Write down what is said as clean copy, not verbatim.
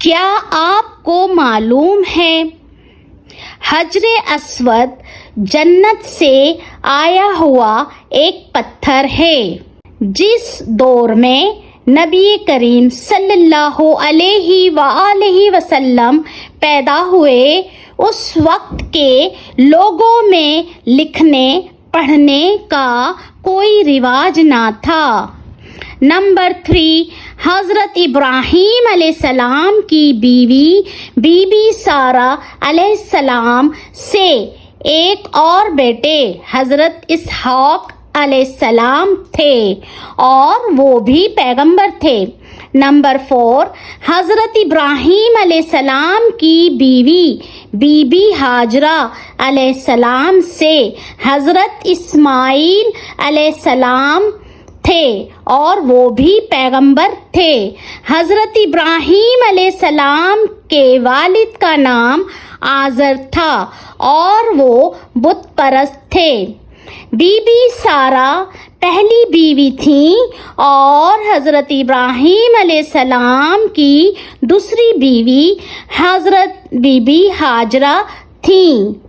کیا آپ کو معلوم ہے حجر اسود جنت سے آیا ہوا ایک پتھر ہے؟ جس دور میں نبی کریم صلی اللہ علیہ وآلہ وسلم پیدا ہوئے اس وقت کے لوگوں میں لکھنے پڑھنے کا کوئی رواج نہ تھا۔ نمبر 3، حضرت ابراہیم علیہ السلام کی بیوی بی بی سارہ علیہ السلام سے ایک اور بیٹے حضرت اسحاق علیہ السلام تھے اور وہ بھی پیغمبر تھے۔ نمبر 4، حضرت ابراہیم علیہ السلام کی بیوی بی بی ہاجرہ علیہ السلام سے حضرت اسماعیل علیہ السلام تھے اور وہ بھی پیغمبر تھے۔ حضرت ابراہیم علیہ السلام کے والد کا نام آزر تھا اور وہ بت پرست تھے۔ بی بی سارہ پہلی بیوی تھیں اور حضرت ابراہیم علیہ السلام کی دوسری بیوی حضرت بی بی ہاجرہ تھیں۔